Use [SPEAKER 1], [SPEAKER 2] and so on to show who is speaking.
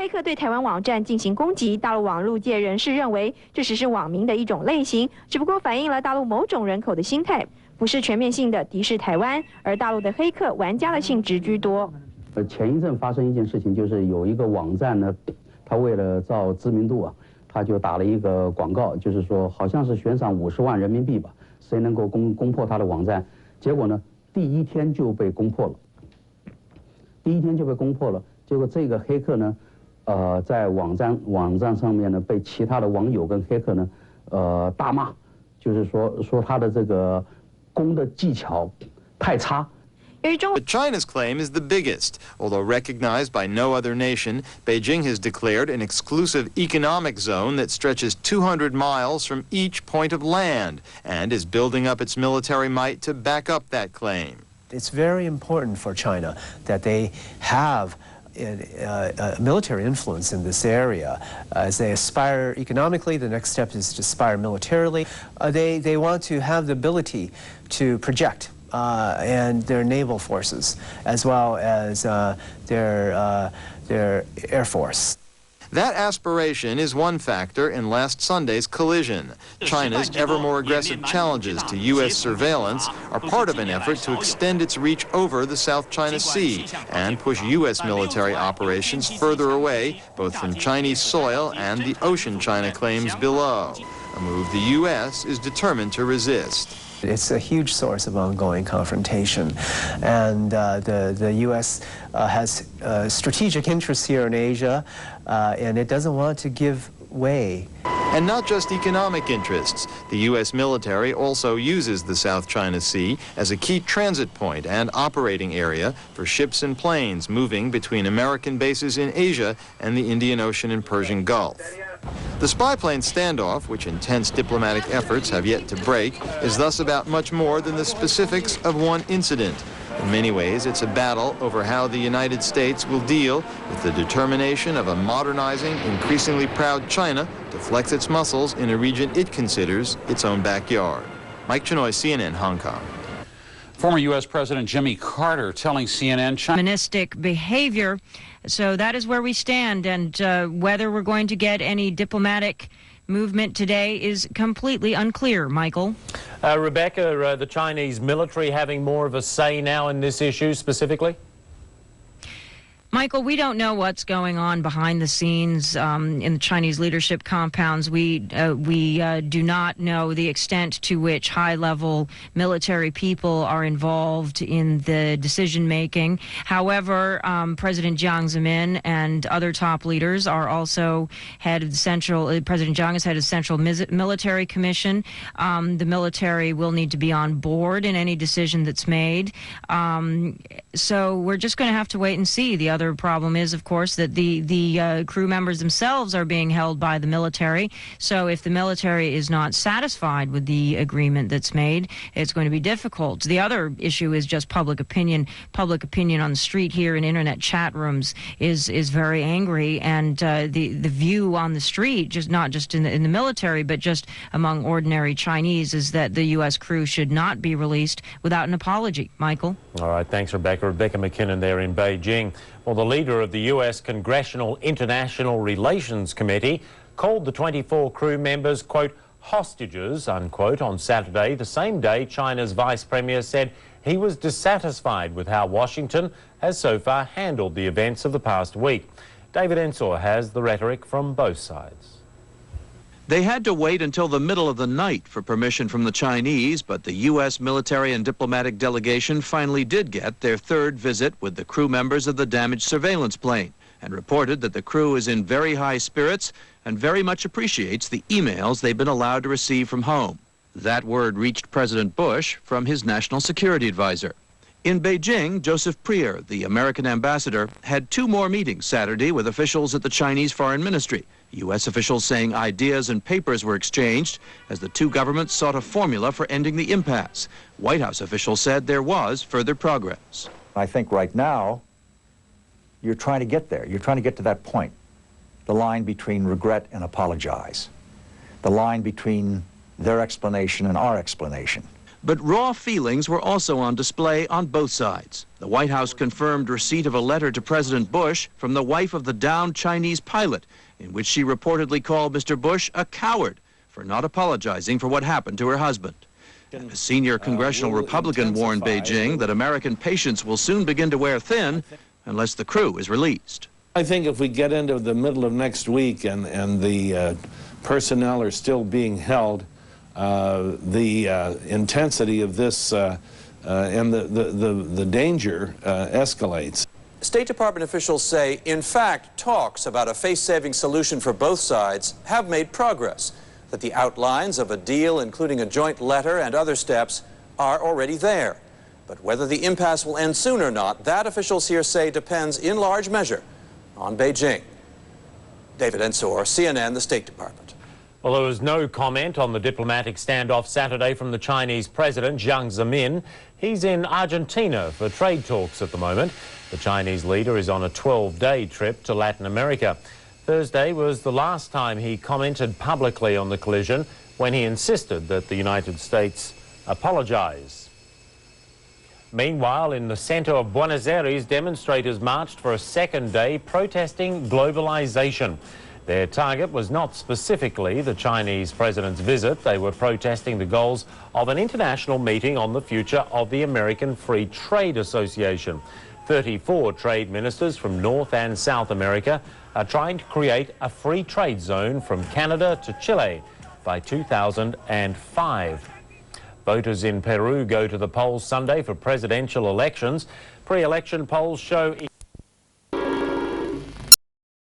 [SPEAKER 1] 黑客对台湾网站进行攻击，大陆网络界人士认为这只是网民的一种类型，只不过反映了大陆某种人口的心态，不是全面性的敌视台湾，而大陆的黑客玩家的性质居多。
[SPEAKER 2] 前一阵发生一件事情，就是有一个网站呢，他为了造知名度啊，他就打了一个广告，就是说好像是悬赏50万人民币吧，谁能够攻破他的网站？结果呢，第一天就被攻破了。结果这个黑客呢，在网站上面呢，被其他的网友跟黑客呢，大骂，就是说他的这个攻的技巧太差。
[SPEAKER 3] But China's claim is the biggest. Although recognized by no other nation, Beijing has declared an exclusive economic zone that stretches 200 miles from each point of land and is building up its military might to back up that claim.
[SPEAKER 4] It's very important for China that they have military influence in this area. As they aspire economically, the next step is to aspire militarily. They want to have the ability to project and their naval forces, as well as their air force.
[SPEAKER 3] That aspiration is one factor in last Sunday's collision. China's ever more aggressive challenges to U.S. surveillance are part of an effort to extend its reach over the South China Sea and push U.S. military operations further away, both from Chinese soil and the ocean China claims below, a move the U.S. is determined to resist.
[SPEAKER 4] It's a huge source of ongoing confrontation, and the U.S. Has strategic interests here in Asia, and it doesn't want to give way.
[SPEAKER 3] And not just economic interests. The U.S. military also uses the South China Sea as a key transit point and operating area for ships and planes moving between American bases in Asia and the Indian Ocean and Persian Gulf. The spy plane standoff, which intense diplomatic efforts have yet to break, is thus about much more than the specifics of one incident. In many ways, it's a battle over how the United States will deal with the determination of a modernizing, increasingly proud China to flex its muscles in a region it considers its own backyard. Mike Chinoy, CNN, Hong Kong.
[SPEAKER 5] Former U.S. President Jimmy Carter telling CNN
[SPEAKER 6] Chauvinistic behavior. So that is where we stand, and whether we're going to get any diplomatic movement today is completely unclear. Michael?
[SPEAKER 7] Rebecca, the Chinese military having more of a say now in this issue specifically?
[SPEAKER 6] Michael, we don't know what's going on behind the scenes in the Chinese leadership compounds. We do not know the extent to which high-level military people are involved in the decision-making. However, President Jiang Zemin and other top leaders are also head of the Central. President Jiang is head of the Central Military Commission. The military will need to be on board in any decision that's made. So we're just going to have to wait and see. The other problem is, of course, that the crew members themselves are being held by the military. So if the military is not satisfied with the agreement that's made, it's going to be difficult. The other issue is just public opinion. Public opinion on the street here in internet chat rooms is very angry, and the view on the street, just not just in the military, but just among ordinary Chinese, is that the U.S. crew should not be released without an apology. Michael?
[SPEAKER 7] All right, thanks, Rebecca. Rebecca McKinnon there in Beijing. Well, the leader of the U.S. Congressional International Relations Committee called the 24 crew members, quote, hostages, unquote, on Saturday, the same day China's Vice Premier said he was dissatisfied with how Washington has so far handled the events of the past week. David Ensor has the rhetoric from both sides.
[SPEAKER 8] They had to wait until the middle of the night for permission from the Chinese, but the U.S. military and diplomatic delegation finally did get their third visit with the crew members of the damaged surveillance plane, and reported that the crew is in very high spirits and very much appreciates the emails they've been allowed to receive from home. That word reached President Bush from his national security advisor. In Beijing, Joseph Prier, the American ambassador, had two more meetings Saturday with officials at the Chinese Foreign Ministry. U.S. officials saying ideas and papers were exchanged as the two governments sought a formula for ending the impasse. White House officials said there was further progress.
[SPEAKER 9] I think right now, you're trying to get there. You're trying to get to that point. The line between regret and apologize. The line between their explanation and our explanation.
[SPEAKER 8] But raw feelings were also on display on both sides. The White House confirmed receipt of a letter to President Bush from the wife of the downed Chinese pilot, in which she reportedly called Mr. Bush a coward for not apologizing for what happened to her husband. And a senior congressional Republican warned Beijing that American patience will soon begin to wear thin unless the crew is released.
[SPEAKER 10] I think if we get into the middle of next week and the personnel are still being held, the intensity of this and the danger escalates.
[SPEAKER 11] State Department officials say, in fact, talks about a face-saving solution for both sides have made progress, that the outlines of a deal, including a joint letter and other steps, are already there. But whether the impasse will end soon or not, that officials here say depends in large measure on Beijing. David Ensor, CNN, the State Department.
[SPEAKER 7] Well, there was no comment on the diplomatic standoff Saturday from the Chinese President, Jiang Zemin. He's in Argentina for trade talks at the moment. The Chinese leader is on a 12-day trip to Latin America. Thursday was the last time he commented publicly on the collision, when he insisted that the United States apologize. Meanwhile, in the centre of Buenos Aires, demonstrators marched for a second day protesting globalization. Their target was not specifically the Chinese president's visit. They were protesting the goals of an international meeting on the future of the American Free Trade Association. 34 trade ministers from North and South America are trying to create a free trade zone from Canada to Chile by 2005. Voters in Peru go to the polls Sunday for presidential elections. Pre-election polls show